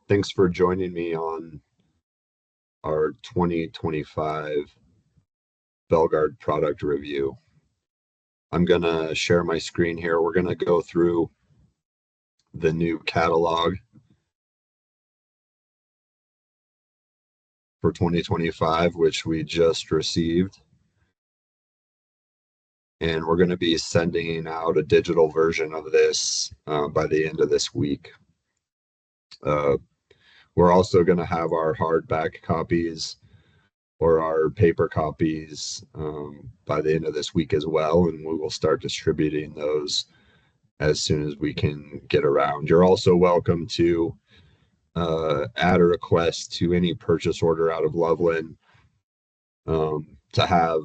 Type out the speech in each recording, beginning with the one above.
Thanks for joining me on our 2025 Belgard product review. I'm going to share my screen here. We're going to go through the new catalog for 2025, which we just received. And we're going to be sending out a digital version of this by the end of this week. We're also going to have our hardback copies or our paper copies by the end of this week as well, and we will start distributing those as soon as we can get around. You're also welcome to add a request to any purchase order out of Loveland to have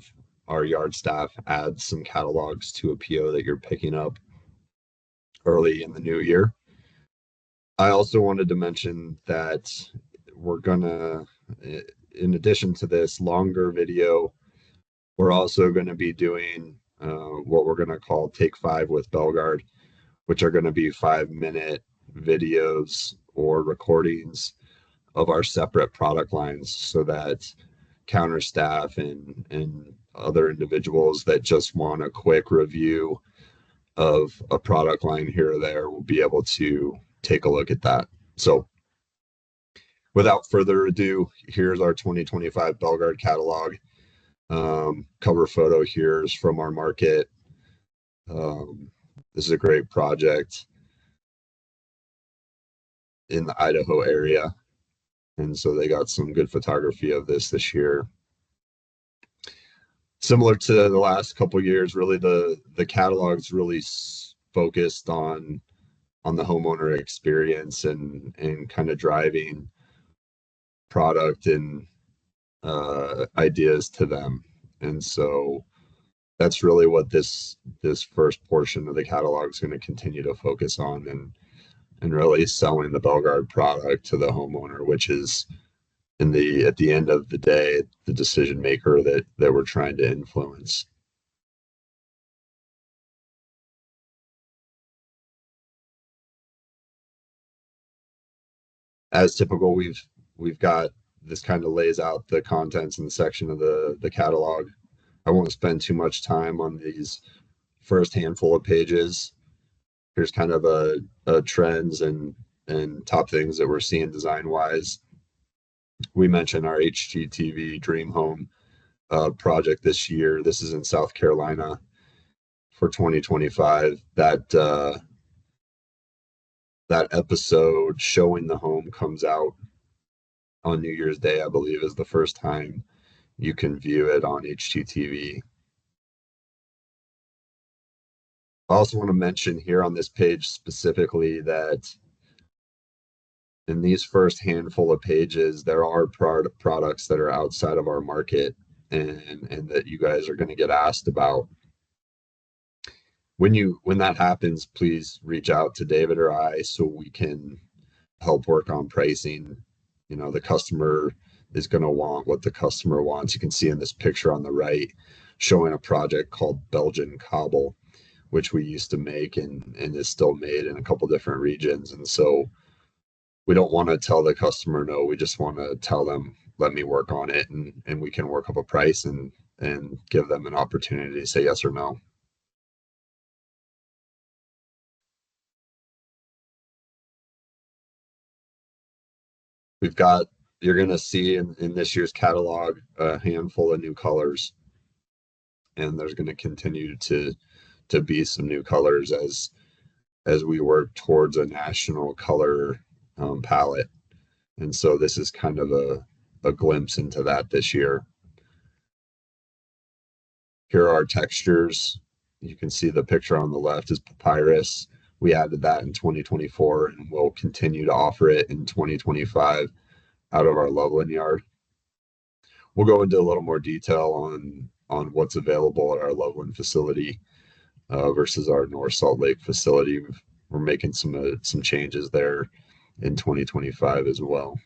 our yard staff add some catalogs to a PO that you're picking up early in the new year. I also wanted to mention that we're gonna, in addition to this longer video, we're also going to be doing what we're going to call Take 5 with Belgard, which are going to be 5-minute videos or recordings of our separate product lines so that counter staff and other individuals that just want a quick review of a product line here or there will be able to take a look at that. So without further ado, here's our 2025 Belgard catalog. Cover photo here is from our market. This is a great project in the Idaho area. And so they got some good photography of this year. Similar to the last couple years, really the catalog's really focused on the homeowner experience and kind of driving product and ideas to them. And so that's really what this first portion of the catalog is going to continue to focus on, and really selling the Belgard product to the homeowner, which is at the end of the day the decision maker that we're trying to influence. As typical, we've got this kind of lays out the contents in the section of the catalog. I won't spend too much time on these first handful of pages. Here's kind of a trends and top things that we're seeing design wise. We mentioned our HGTV Dream Home project this year. This is in South Carolina for 2025. That episode showing the home comes out on New Year's Day, I believe, is the first time you can view it on HGTV. I also want to mention here on this page specifically that in these first handful of pages, there are products that are outside of our market and that you guys are going to get asked about. When that happens, please reach out to David or I so we can help work on pricing. The customer is going to want what the customer wants. You can see in this picture on the right showing a project called Belgian Cobble, which we used to make and is still made in a couple different regions. And so we don't want to tell the customer no, we just want to tell them, let me work on it, and we can work up a price and give them an opportunity to say yes or no. You're going to see in this year's catalog a handful of new colors, and there's going to continue to be some new colors as we work towards a national color palette. And so this is kind of a glimpse into that this year. Here are our textures. You can see the picture on the left is papyrus. We added that in 2024 and we'll continue to offer it in 2025 out of our Loveland yard. We'll go into a little more detail on what's available at our Loveland facility versus our North Salt Lake facility. We're making some changes there in 2025 as well.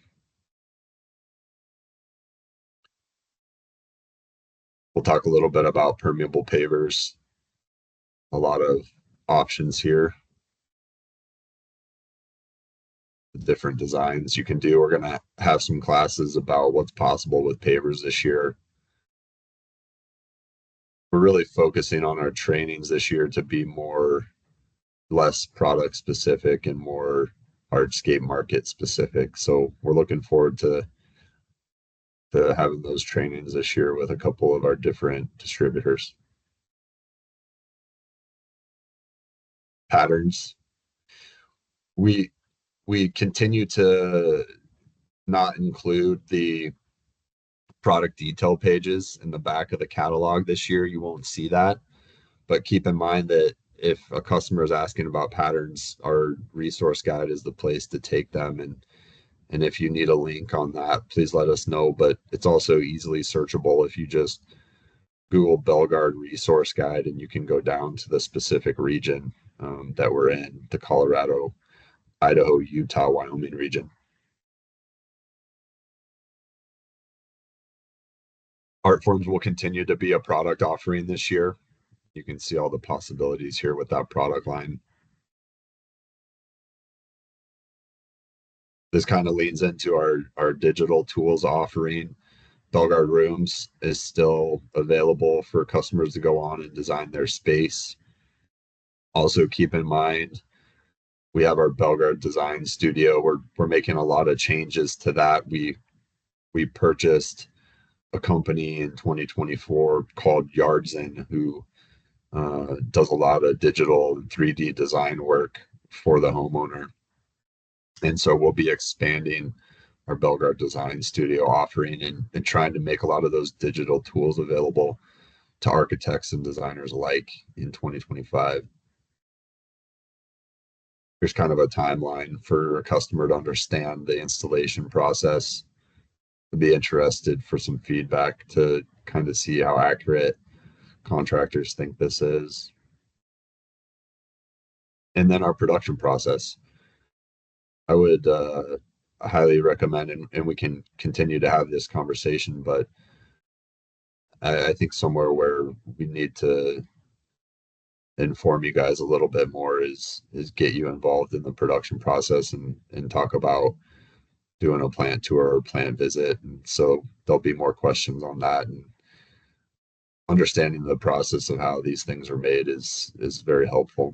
We'll talk a little bit about permeable pavers. A lot of options here. different designs you can do. We're going to have some classes about what's possible with pavers this year. We're really focusing on our trainings this year to be more less product specific and more hardscape market specific. So we're looking forward to having those trainings this year with a couple of our different distributors. Patterns. We we continue to not include the product detail pages in the back of the catalog this year. You won't see that, but keep in mind that if a customer is asking about patterns, our resource guide is the place to take them. And if you need a link on that, please let us know. But it's also easily searchable if you just Google Belgard resource guide, and you can go down to the specific region that we're in, the Colorado, Idaho, Utah, Wyoming region. Art forms will continue to be a product offering this year. You can see all the possibilities here with that product line. This kind of leads into our digital tools offering. Belgard Rooms is still available for customers to go on and design their space. Also keep in mind, we have our Belgard Design Studio. We're making a lot of changes to that. We purchased a company in 2024 called Yardzen, who does a lot of digital 3D design work for the homeowner. And so we'll be expanding our Belgard Design Studio offering and trying to make a lot of those digital tools available to architects and designers alike in 2025. Here's kind of a timeline for a customer to understand the installation process. I'd be interested for some feedback to kind of see how accurate contractors think this is. And then our production process. I would highly recommend, and we can continue to have this conversation, but I think somewhere where we need to inform you guys a little bit more is get you involved in the production process and talk about doing a plant tour or plant visit. And so there'll be more questions on that, and understanding the process of how these things are made is very helpful.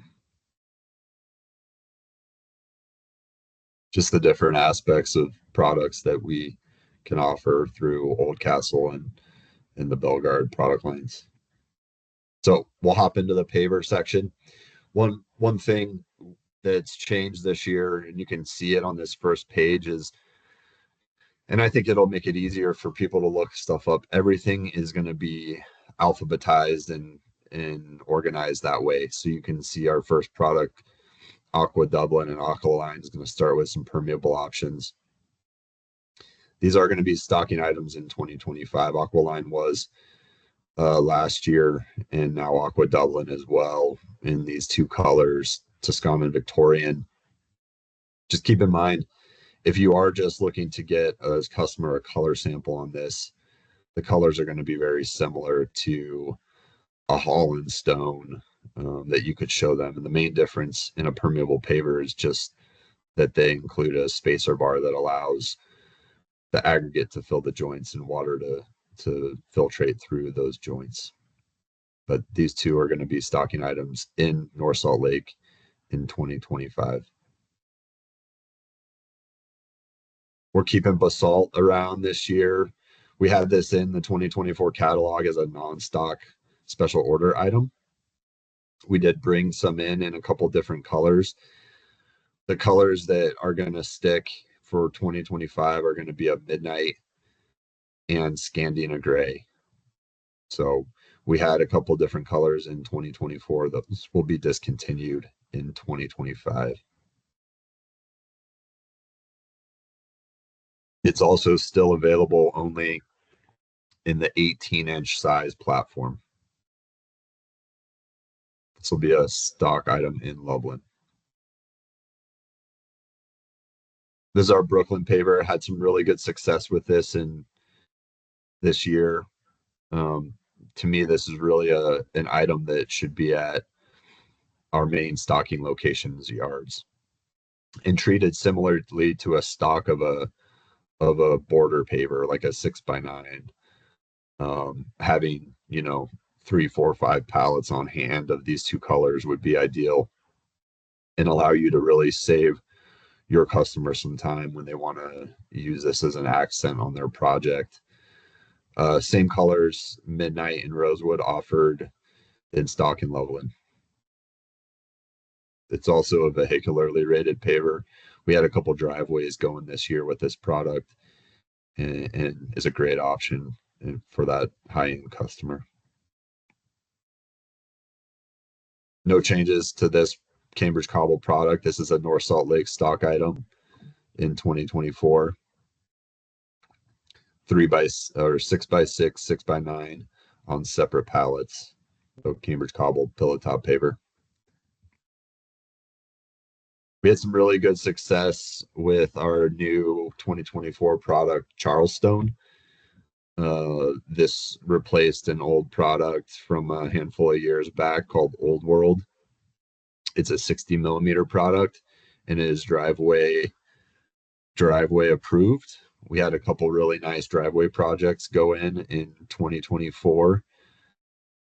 Just the different aspects of products that we can offer through Oldcastle and the Belgard product lines. So we'll hop into the paver section. One thing that's changed this year, and you can see it on this first page, is, and I think it'll make it easier for people to look stuff up. Everything is going to be alphabetized and organized that way. So you can see our first product, Aqua Dublin and Aqualine, is going to start with some permeable options. These are going to be stocking items in 2025. Aqualine was last year, and now Aqua Dublin as well in these two colors, Toscana and Victorian. Just keep in mind, if you are just looking to get a customer a color sample on this, the colors are going to be very similar to a Holland stone that you could show them. And the main difference in a permeable paver is just that they include a spacer bar that allows the aggregate to fill the joints and water to filtrate through those joints. But these two are going to be stocking items in North Salt Lake in 2025. We're keeping basalt around this year. We had this in the 2024 catalog as a non-stock special order item. We did bring some in a couple different colors. The colors that are going to stick for 2025 are going to be a midnight and Scandina gray. So we had a couple different colors in 2024. Those will be discontinued in 2025. It's also still available only in the 18-inch size platform. This will be a stock item in Loveland. This is our Brooklyn paver. Had some really good success with this in this year. To me, this is really an item that should be at our main stocking locations yards. and treated similarly to a stock of a border paver, like a 6x9, having, you know, 3, 4, 5 pallets on hand of these two colors would be ideal and allow you to really save your customers some time when they want to use this as an accent on their project. Same colors, Midnight and Rosewood, offered in stock in Loveland. It's also a vehicularly rated paver. We had a couple driveways going this year with this product, and is a great option for that high-end customer. No changes to this Cambridge Cobble product. This is a North Salt Lake stock item in 2024. 6x6, 6x9 on separate pallets. So Cambridge Cobble pillow top paver. We had some really good success with our new 2024 product, Charleston. This replaced an old product from a handful of years back called Old World. It's a 60 millimeter product and is driveway approved. We had a couple really nice driveway projects go in 2024.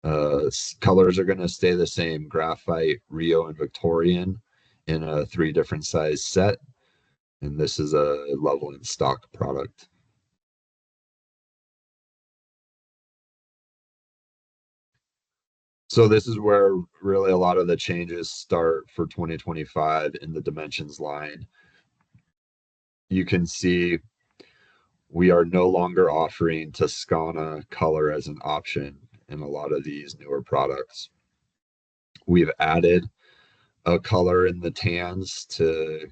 Colors are going to stay the same: graphite, Rio, and Victorian in a 3 different size set. And this is a Loveland stock product. So this is where really a lot of the changes start for 2025 in the Dimensions line. You can see we are no longer offering Toscana color as an option in a lot of these newer products. We've added a color in the tans to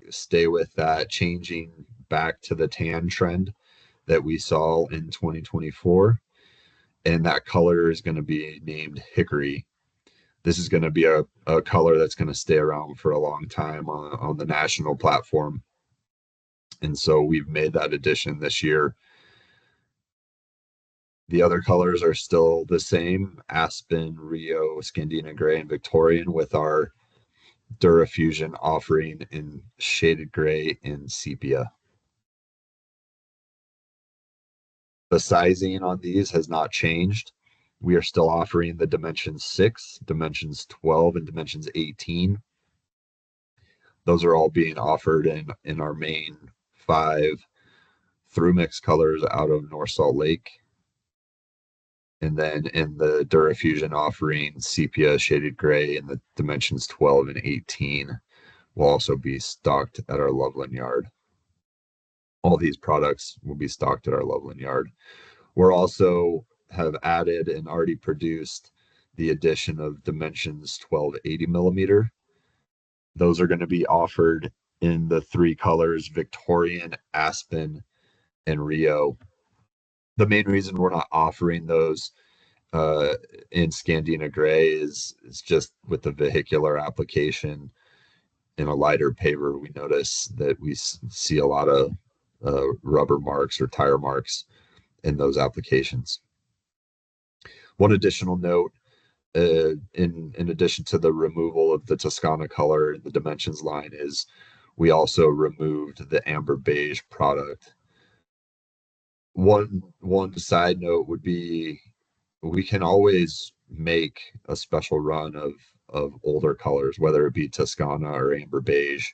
stay with that changing back to the tan trend that we saw in 2024. And that color is going to be named Hickory. This is going to be a color that's going to stay around for a long time on the national platform. And so we've made that addition this year. The other colors are still the same: Aspen, Rio, Scandina Gray, and Victorian, with our Durafusion offering in shaded gray and sepia. The sizing on these has not changed. We are still offering the Dimensions 6, Dimensions 12, and Dimensions 18. Those are all being offered in our main 5 through mix colors out of North Salt Lake. And then in the Durafusion offering, sepia, shaded gray, and the Dimensions 12 and 18 will also be stocked at our Loveland yard. All these products will be stocked at our Loveland yard. We're also have added and already produced the addition of Dimensions 1280 millimeter. Those are going to be offered in the 3 colors: Victorian, Aspen, and Rio. The main reason we're not offering those in Scandina Gray is just with the vehicular application in a lighter paver. We notice that we see a lot of rubber marks or tire marks in those applications. One additional note, in addition to the removal of the Toscana color in the Dimensions line, is we also removed the amber beige product. One side note would be we can always make a special run of older colors, whether it be Toscana or amber beige,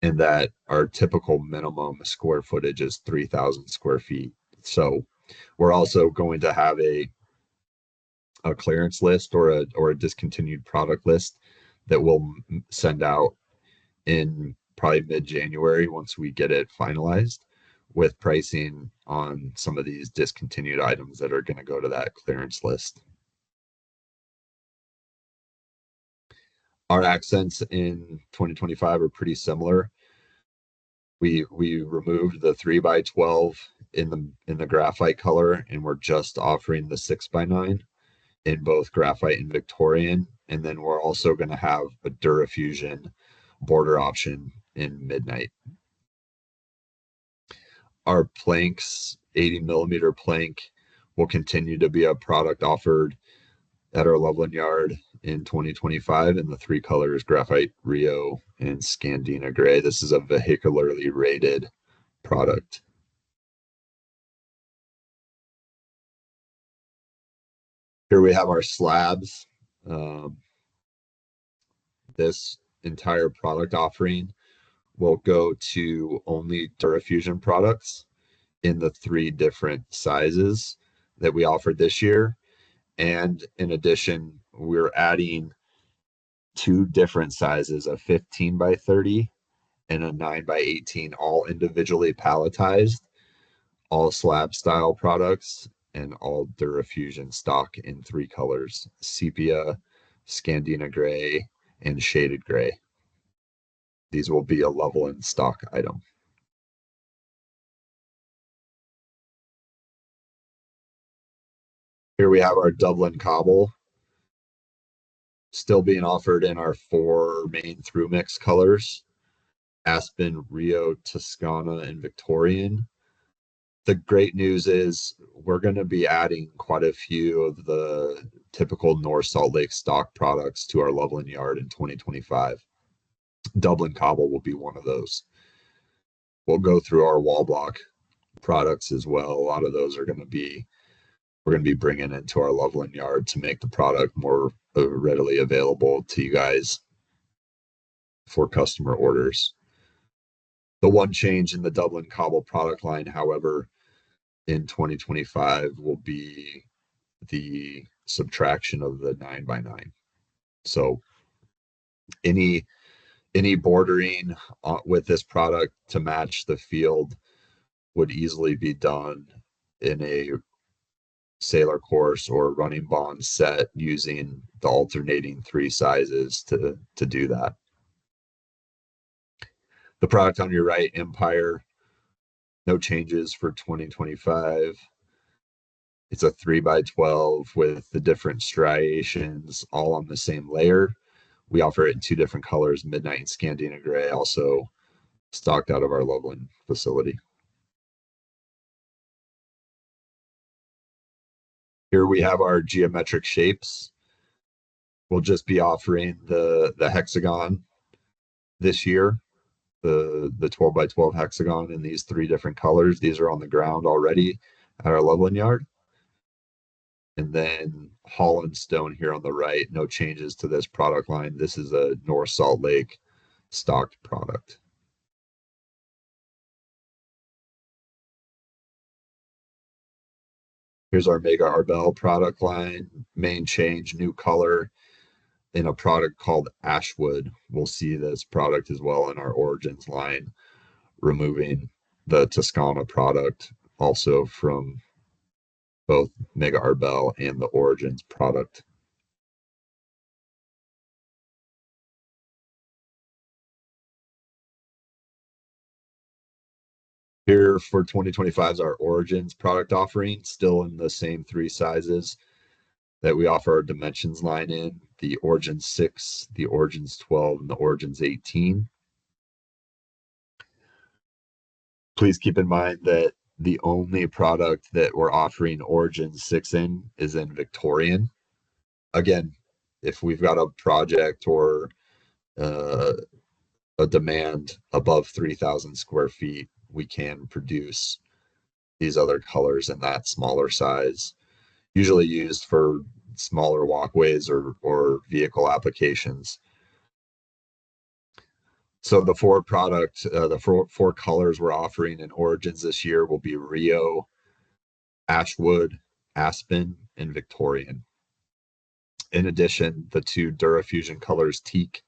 and that our typical minimum square footage is 3,000 square feet. So we're also going to have a clearance list or a discontinued product list that we'll send out in probably mid-January once we get it finalized, with pricing on some of these discontinued items that are going to go to that clearance list. Our accents in 2025 are pretty similar. We removed the 3x12 in the graphite color, and we're just offering the 6x9 in both graphite and Victorian. And then we're also going to have a Durafusion border option in Midnight. Our planks, 80 millimeter plank, will continue to be a product offered at our Loveland yard in 2025 in the three colors Graphite, Rio, and Scandina Gray. This is a vehicularly rated product. Here we have our slabs. Um, this entire product offering will go to only Durafusion products in the three different sizes that we offered this year. And in addition, we're adding two different sizes, a 15 by 30 and a 9 by 18, all individually palletized, all slab style products, and all Durafusion stock in three colors: sepia, Scandina gray, and shaded gray. These will be a Loveland stock item. Here we have our Dublin Cobble, still being offered in our four main through mix colors: Aspen, Rio, Toscana, and Victorian. The great news is we're going to be adding quite a few of the typical North Salt Lake stock products to our Loveland yard in 2025. Dublin Cobble will be one of those. We'll go through our wall block products as well. A lot of those are going to be we're going to be bringing into our Loveland yard to make the product more readily available to you guys for customer orders. The one change in the Dublin Cobble product line, however, in 2025 will be the subtraction of the 9 by 9. So any bordering with this product to match the field would easily be done in a sailor course or running bond set using the alternating three sizes to do that. The product on your right, Empire, no changes for 2025. It's a 3 by 12 with the different striations all on the same layer. We offer it in two different colors, Midnight and Scandina Gray, also stocked out of our Loveland facility. Here we have our geometric shapes. We'll just be offering the hexagon this year, the 12 by 12 hexagon in these three different colors. These are on the ground already at our Loveland yard. And then Holland Stone here on the right, no changes to this product line. This is a North Salt Lake stocked product. Here's our Mega Arbel product line. Main change, new color in a product called Ashwood. We'll see this product as well in our Origins line, removing the Toscana product also from both Mega Arbel and the Origins product. Here for 2025 is our Origins product offering, still in the same three sizes that we offer our Dimensions line in: the Origins 6, the Origins 12, and the Origins 18. Please keep in mind that the only product that we're offering Origins 6 in is in Victorian. Again, if we've got a project or uh, a demand above 3,000 square feet, we can produce these other colors in that smaller size, usually used for smaller walkways or vehicle applications. So the four colors we're offering in Origins this year will be Rio, Ashwood, Aspen, and Victorian. In addition, the two Durafusion colors, Teak,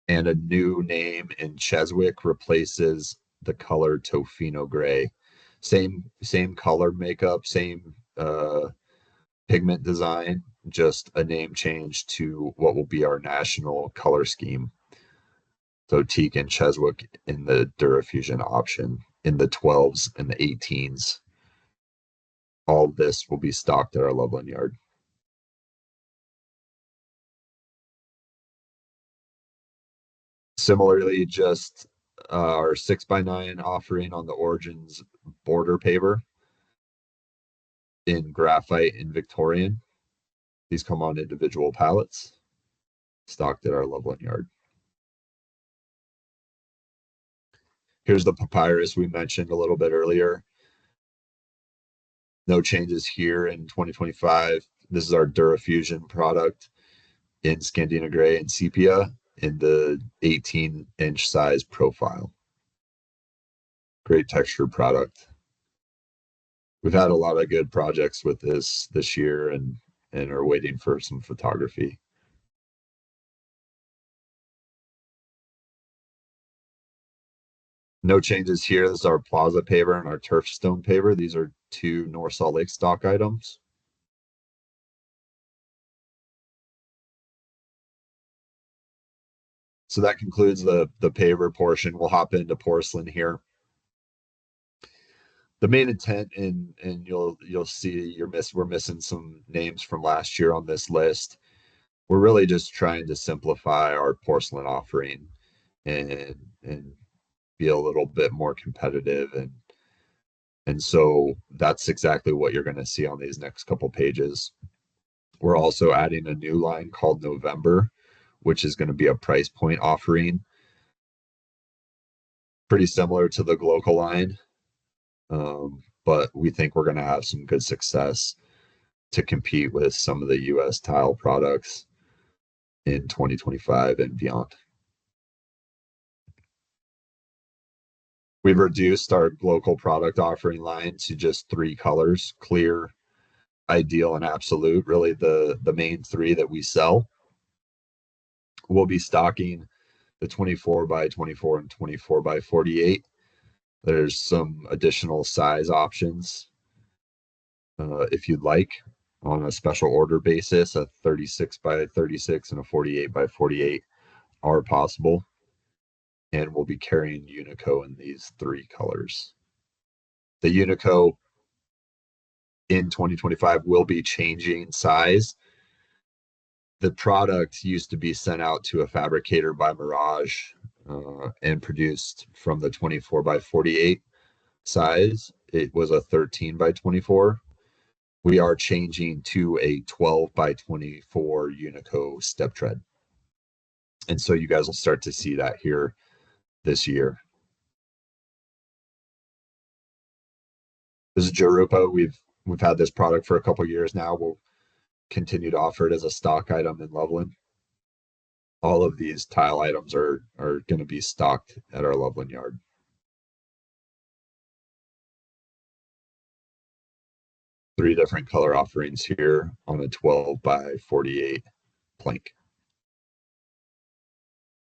and a new name in Cheswick replaces the color Tofino Gray. Same color makeup, same pigment design, just a name change to what will be our national color scheme. So Teak and Cheswick in the Durafusion option, in the 12s and the 18s. All of this will be stocked at our Loveland yard. Similarly, just our 6x9 offering on the Origins border paver in Graphite and Victorian. These come on individual pallets. stocked at our Loveland yard. Here's the papyrus we mentioned a little bit earlier. No changes here in 2025. This is our Durafusion product in Scandina Gray and Sepia in the 18-inch size profile. Great texture product. We've had a lot of good projects with this year and are waiting for some photography. No changes here. This is our Plaza paver and our Turf Stone paver. These are two North Salt Lake stock items. So that concludes the paver portion. We'll hop into porcelain here. The main intent, and you'll see we're missing some names from last year on this list. We're really just trying to simplify our porcelain offering and be a little bit more competitive, and so that's exactly what you're going to see on these next couple pages. We're also adding a new line called November, which is going to be a price point offering pretty similar to the Glocal line, but we think we're going to have some good success to compete with some of the US tile products in 2025 and beyond. We've reduced our local product offering line to just 3 colors: clear, ideal, and absolute, really the main 3 that we sell. We'll be stocking the 24 by 24 and 24 by 48. There's some additional size options if you'd like on a special order basis. A 36 by 36 and a 48 by 48 are possible, and we'll be carrying Unico in these 3 colors. The Unico in 2025 will be changing size. The product used to be sent out to a fabricator by Mirage and produced from the 24 by 48 size. It was a 13 by 24. We are changing to a 12 by 24 Unico step tread. And so you guys will start to see that here this year. This is Jarupa. We've had this product for a couple years now. We'll continue to offer it as a stock item in Loveland. All of these tile items are going to be stocked at our Loveland yard. Three different color offerings here on a 12 by 48 plank.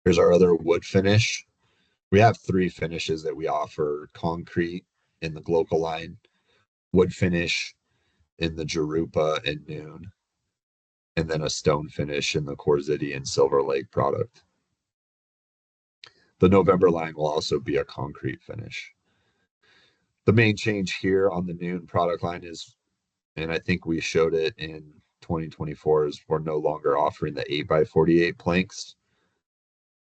Here's our other wood finish. We have 3 finishes that we offer: concrete in the Glocal line, wood finish in the Jarupa and Noon, and then a stone finish in the Corziti and Silver Lake product. The November line will also be a concrete finish. The main change here on the Noon product line is, and I think we showed it in 2024, is we're no longer offering the 8 by 48 planks,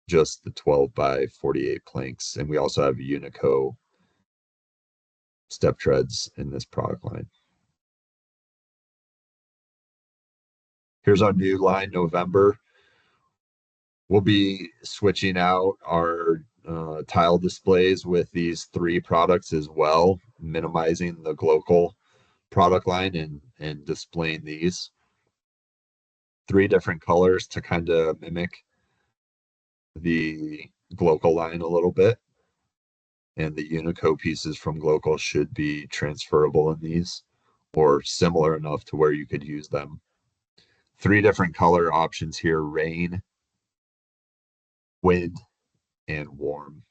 just the 12 by 48 planks. And we also have Unico step treads in this product line. Here's our new line, November. We'll be switching out our tile displays with these 3 products as well, minimizing the Glocal product line and displaying these 3 different colors to kind of mimic the Glocal line a little bit. And the Unico pieces from Glocal should be transferable in these, or similar enough to where you could use them. 3 different color options here: rain, wind, and warm.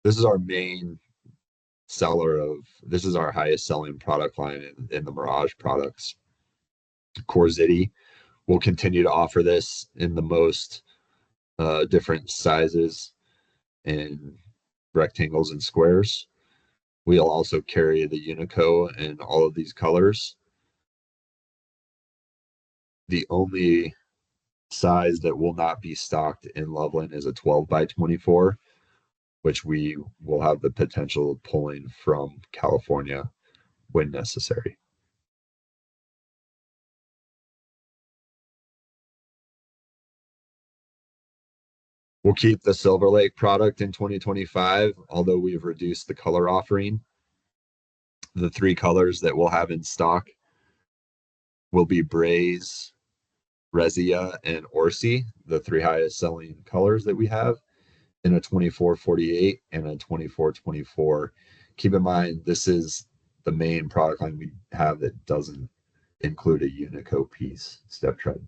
This is our main seller this is our highest selling product line in the Mirage products. Corziti will continue to offer this in the most different sizes and rectangles and squares. We'll also carry the Unico in all of these colors. The only size that will not be stocked in Loveland is a 12 by 24. which we will have the potential of pulling from California when necessary. We'll keep the Silver Lake product in 2025, although we've reduced the color offering. The three colors that we'll have in stock will be Braze, Resia, and Orsi, the three highest selling colors that we have in a 2448 and a 2424. Keep in mind, this is the main product line we have that doesn't include a Unico piece step tread.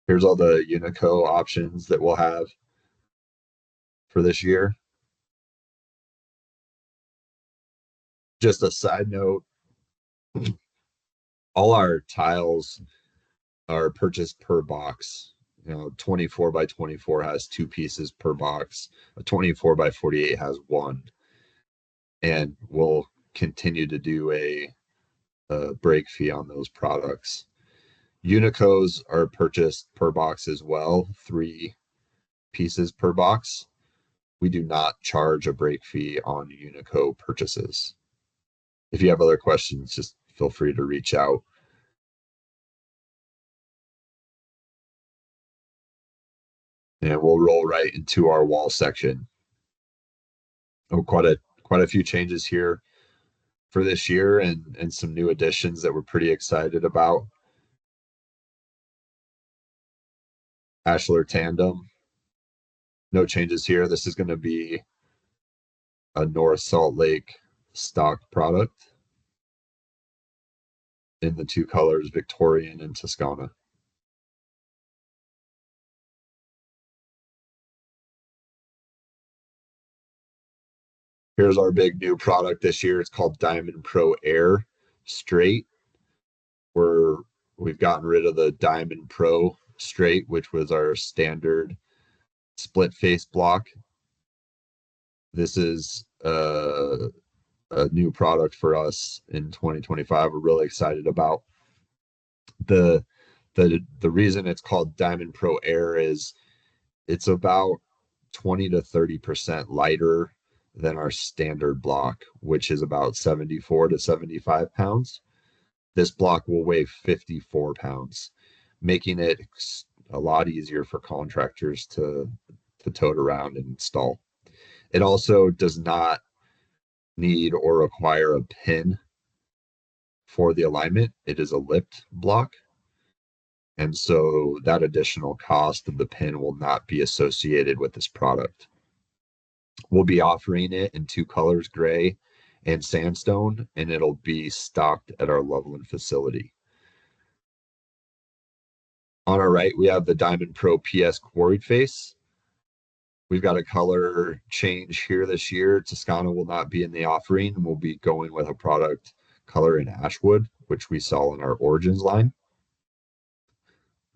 Here's all the Unico options that we'll have for this year. Just a side note, all our tiles are purchased per box. 24 by 24 has two pieces per box. A 24 by 48 has one. And we'll continue to do a break fee on those products. Unicos are purchased per box as well, three pieces per box. We do not charge a break fee on Unico purchases. If you have other questions, just feel free to reach out. And we'll roll right into our wall section. Oh, quite a few changes here for this year and some new additions that we're pretty excited about. Ashlar Tandem, no changes here. This is going to be a North Salt Lake stock product in the two colors, Victorian and Toscana. Here's our big new product this year. It's called Diamond Pro Air Straight. We've gotten rid of the Diamond Pro Straight, which was our standard split face block. This is a new product for us in 2025. We're really excited about. The reason it's called Diamond Pro Air is it's about 20 to 30% lighter than our standard block, which is about 74 to 75 pounds. This block will weigh 54 pounds, making it a lot easier for contractors to tote around and install. It also does not need or require a pin for the alignment. It is a lipped block. And so that additional cost of the pin will not be associated with this product. We'll be offering it in two colors, gray and sandstone, and it'll be stocked at our Loveland facility. On our right, we have the Diamond Pro PS quarried face. We've got a color change here this year. Toscana will not be in the offering, and we'll be going with a product color in Ashwood, which we sell in our Origins line.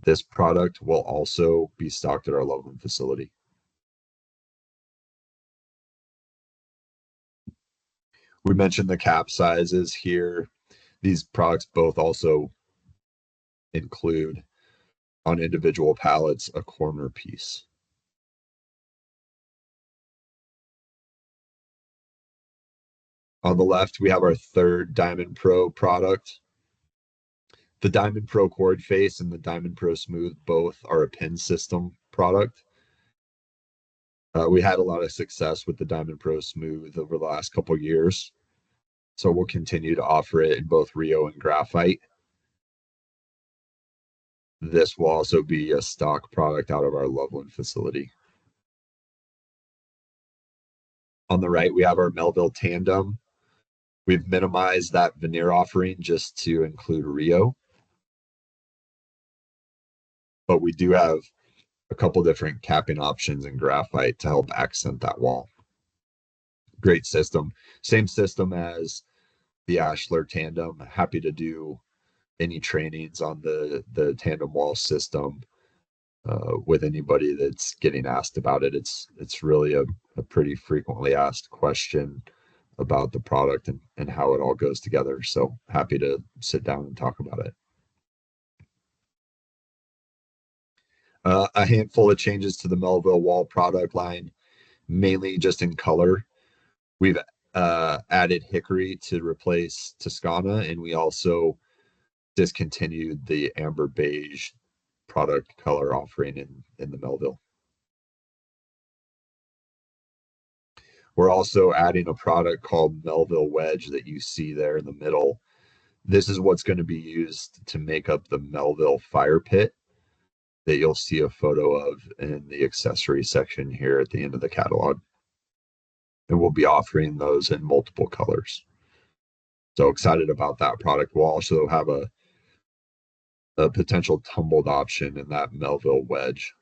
This product will also be stocked at our Loveland facility. We mentioned the cap sizes here. These products both also include on individual pallets a corner piece. On the left, we have our third Diamond Pro product. The Diamond Pro Cord Face and the Diamond Pro Smooth both are a pin system product. We had a lot of success with the Diamond Pro Smooth over the last couple years. So we'll continue to offer it in both Rio and graphite. This will also be a stock product out of our Loveland facility. On the right, we have our Melville Tandem. We've minimized that veneer offering just to include Rio. But we do have a couple different capping options in graphite to help accent that wall. Great system. Same system as the Ashlar Tandem. Happy to do any trainings on the tandem wall system with anybody that's getting asked about it. It's really a pretty frequently asked question about the product and how it all goes together. So happy to sit down and talk about it. A handful of changes to the Melville Wall product line, mainly just in color. We've added hickory to replace Toscana, and we also discontinued the amber beige product color offering in the Melville. We're also adding a product called Melville Wedge that you see there in the middle. This is what's going to be used to make up the Melville fire pit that you'll see a photo of in the accessory section here at the end of the catalog. And we'll be offering those in multiple colors. So excited about that product. We'll also have a potential tumbled option in that Melville Wedge.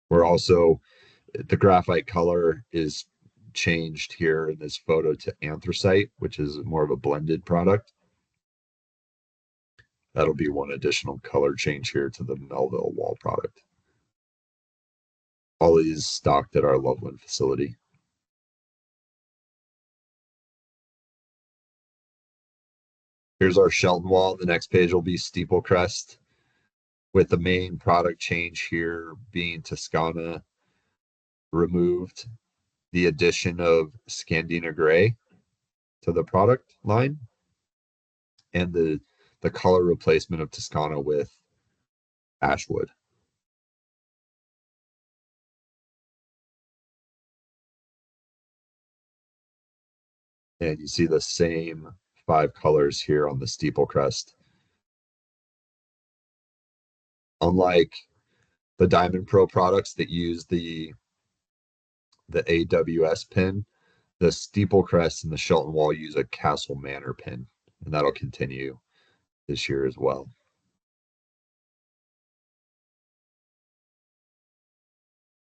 We're also, the graphite color is changed here in this photo to anthracite, which is more of a blended product. That'll be one additional color change here to the Melville Wall product. All these stocked at our Loveland facility. Here's our Shelton Wall. The next page will be Steeple Crest, with the main product change here being Toscana removed, the addition of Scandina Gray to the product line, and the color replacement of Toscana with Ashwood. And you see the same 5 colors here on the steeple crest. Unlike the Diamond Pro products that use the AWS pin, the steeple crest and the Shelton Wall use a Castle Manor pin, and that'll continue this year as well.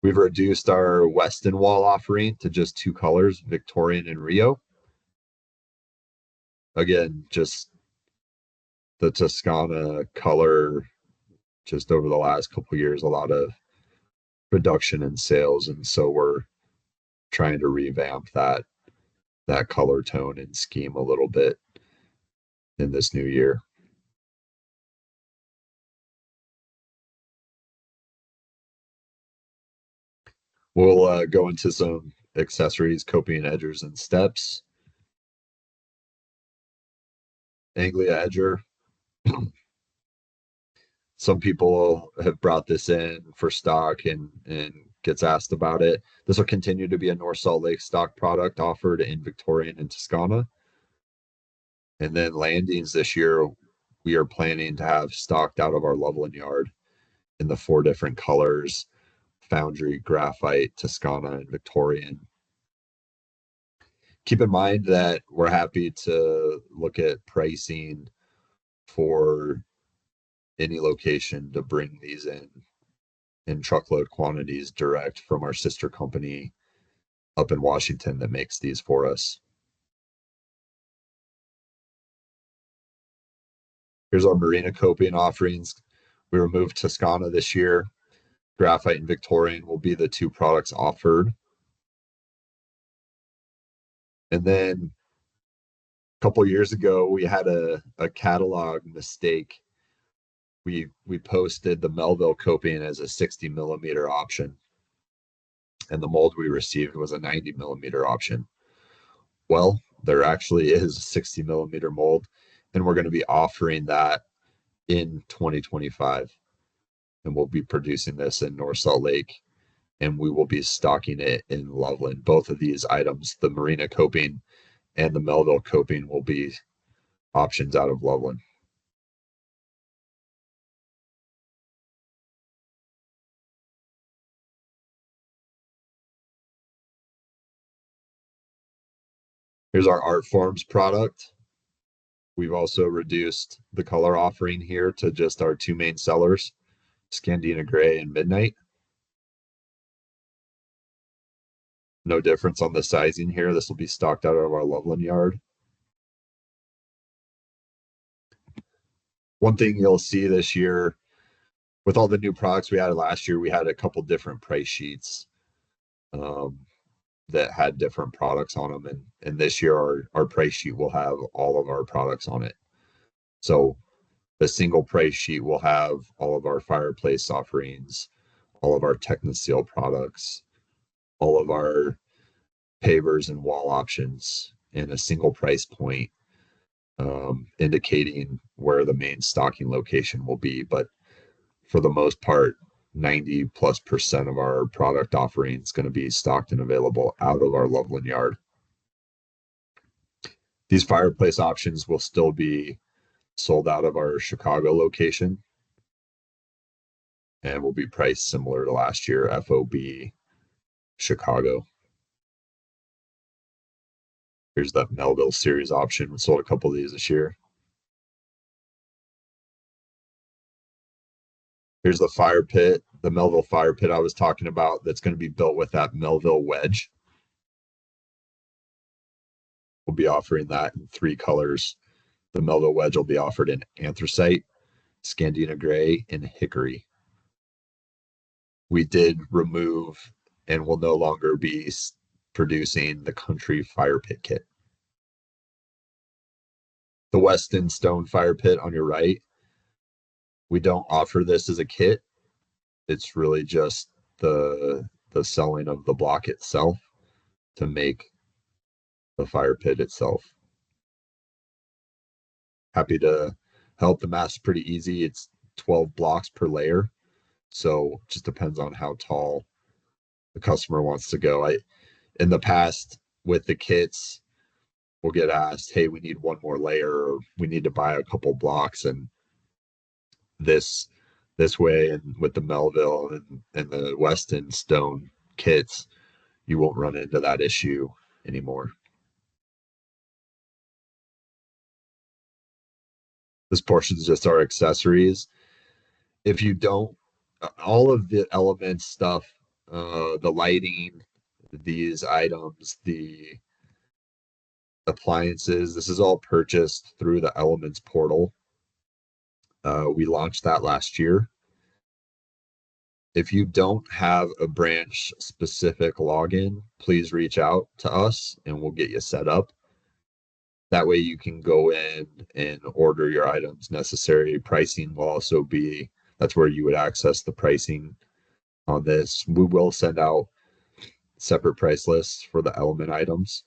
We've reduced our Weston Wall offering to just 2 colors, Victorian and Rio. Again, just the Toscana color, just over the last couple years, a lot of reduction in sales, and so we're trying to revamp that color tone and scheme a little bit in this new year. We'll go into some accessories, coping edgers and steps. Anglia edger. Some people have brought this in for stock and gets asked about it. This will continue to be a North Salt Lake stock product offered in Victorian and Toscana. And then landings this year, we are planning to have stocked out of our Loveland yard in the 4 different colors: Foundry, Graphite, Toscana, and Victorian. Keep in mind that we're happy to look at pricing for any location to bring these in truckload quantities direct from our sister company up in Washington that makes these for us. Here's our Marina coping offerings. We removed Toscana this year. Graphite and Victorian will be the 2 products offered. And then a couple years ago, we had a catalog mistake. We posted the Melville coping as a 60 millimeter option, and the mold we received was a 90 millimeter option. Well, there actually is a 60 millimeter mold, and we're going to be offering that in 2025. And we'll be producing this in North Salt Lake, and we will be stocking it in Loveland. Both of these items, the Marina coping and the Melville coping, will be options out of Loveland. Here's our Art Forms product. We've also reduced the color offering here to just our 2 main sellers, Scandina Gray and Midnight. No difference on the sizing here. This will be stocked out of our Loveland yard. One thing you'll see this year with all the new products we had last year, we had a couple different price sheets that had different products on them. And this year, our price sheet will have all of our products on it. So The single price sheet will have all of our fireplace offerings, all of our Technoseal products, all of our pavers and wall options in a single price point, indicating where the main stocking location will be. But for the most part, 90+% of our product offering is going to be stocked and available out of our Loveland yard. These fireplace options will still be sold out of our Chicago location and will be priced similar to last year, FOB Chicago. Here's that Melville series option. We sold a couple of these this year. Here's the fire pit, the Melville fire pit I was talking about that's going to be built with that Melville wedge. We'll be offering that in 3 colors. The Melville wedge will be offered in anthracite, Scandina gray, and hickory. We did remove and will no longer be producing the country fire pit kit. The Weston stone fire pit on your right, we don't offer this as a kit. It's really just the selling of the block itself to make the fire pit itself. Happy to help. The math's pretty easy. It's 12 blocks per layer. So it just depends on how tall the customer wants to go. In the past with the kits, we'll get asked, hey, we need one more layer, or we need to buy a couple blocks. And this way, and with the Melville and the Weston stone kits, you won't run into that issue anymore. This portion is just our accessories. If you don't, all of the elements stuff, the lighting, these items, the appliances, this is all purchased through the Elements portal. We launched that last year. If you don't have a branch specific login, please reach out to us and we'll get you set up. That way you can go in and order your items necessary. Pricing will also be, that's where you would access the pricing on this. We will send out separate price lists for the element items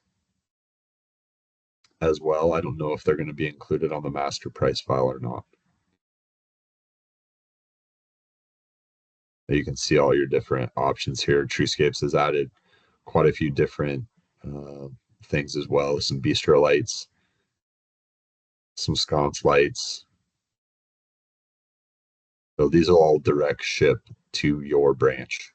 as well. I don't know if they're going to be included on the master price file or not. You can see all your different options here. Treescapes has added quite a few different things as well. Some bistro lights, some sconce lights. So these are all direct ship to your branch.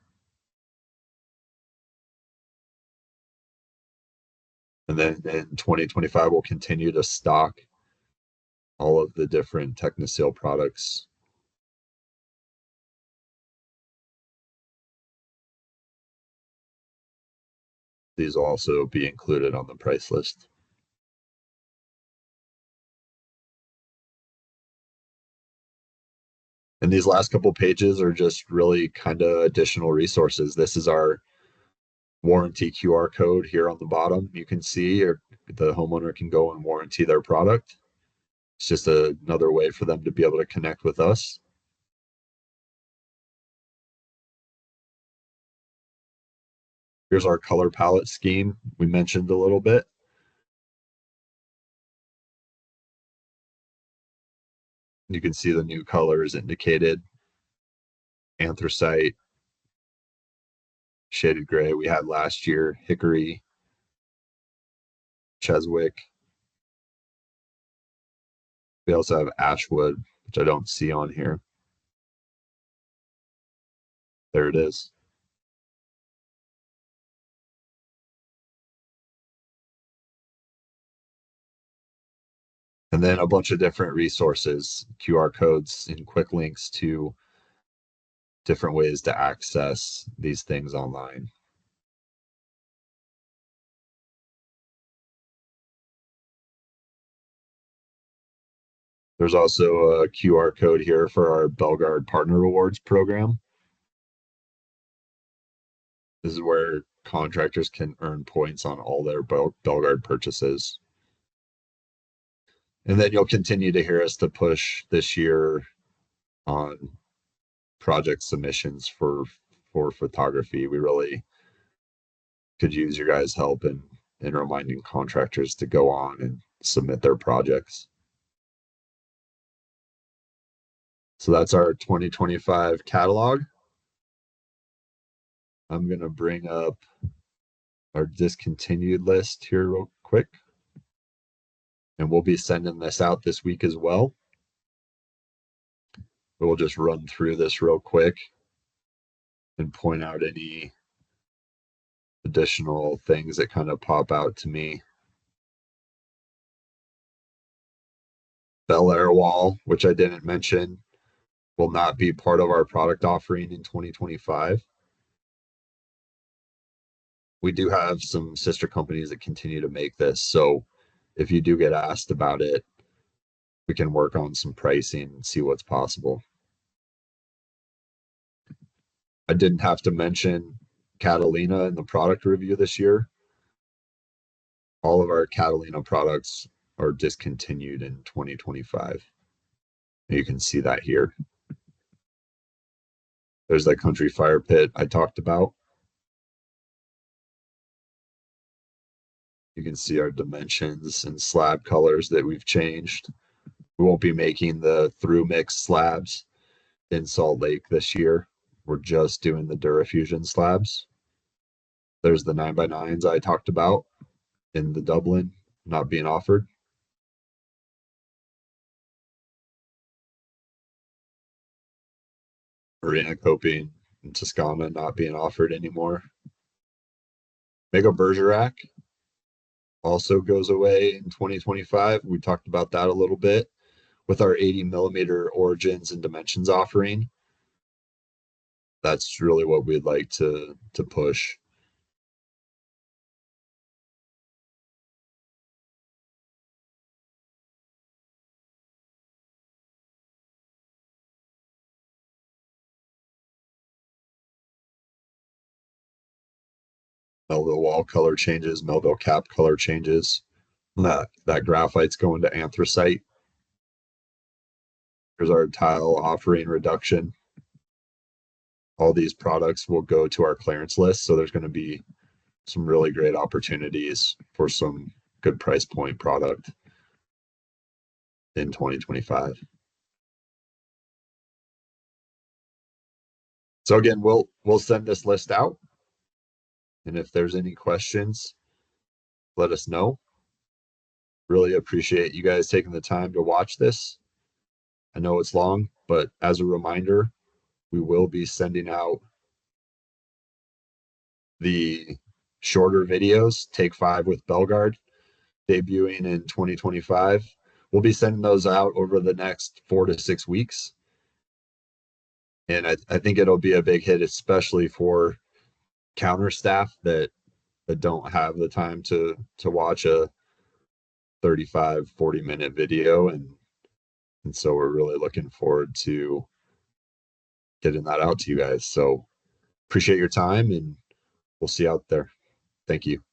And then in 2025, we'll continue to stock all of the different Technoseal products. These will also be included on the price list. And these last couple pages are just really kind of additional resources. This is our warranty QR code here on the bottom. You can see, or the homeowner can go and warranty their product. It's just another way for them to be able to connect with us. Here's our color palette scheme we mentioned a little bit. You can see the new colors indicated. Anthracite, shaded gray we had last year, hickory, Cheswick. We also have ashwood, which I don't see on here. There it is. And then a bunch of different resources, QR codes and quick links to different ways to access these things online. There's also a QR code here for our Belgard Partner Rewards program. This is where contractors can earn points on all their Belgard purchases. And then you'll continue to hear us to push this year on project submissions for photography. We really could use your guys' help in reminding contractors to go on and submit their projects. So that's our 2025 catalog. I'm going to bring up our discontinued list here real quick. And we'll be sending this out this week as well. We'll just run through this real quick and point out any additional things that kind of pop out to me. Bel Air wall, which I didn't mention, will not be part of our product offering in 2025. We do have some sister companies that continue to make this. So if you do get asked about it, we can work on some pricing and see what's possible. I didn't have to mention Catalina in the product review this year. All of our Catalina products are discontinued in 2025. You can see that here. There's that country fire pit I talked about. You can see our dimensions and slab colors that we've changed. We won't be making the through mix slabs in Salt Lake this year. We're just doing the Durafusion slabs. There's the 9x9s I talked about in the Dublin not being offered. Arena coping in Toscana not being offered anymore. Mega Bergerac also goes away in 2025. We talked about that a little bit with our 80 millimeter origins and dimensions offering. That's really what we'd like to push. Melville wall color changes, Melville cap color changes. That graphite's going to anthracite. Here's our tile offering reduction. All these products will go to our clearance list. So there's going to be some really great opportunities for some good price point product in 2025. So again, we'll send this list out. And if there's any questions, let us know. Really appreciate you guys taking the time to watch this. I know it's long, but as a reminder, we will be sending out the shorter videos, Take 5 with Belgard, debuting in 2025. We'll be sending those out over the next 4 to 6 weeks. And I think it'll be a big hit, especially for counter staff that don't have the time to watch a 35, 40-minute video. And so we're really looking forward to getting that out to you guys. So appreciate your time, and we'll see you out there. Thank you.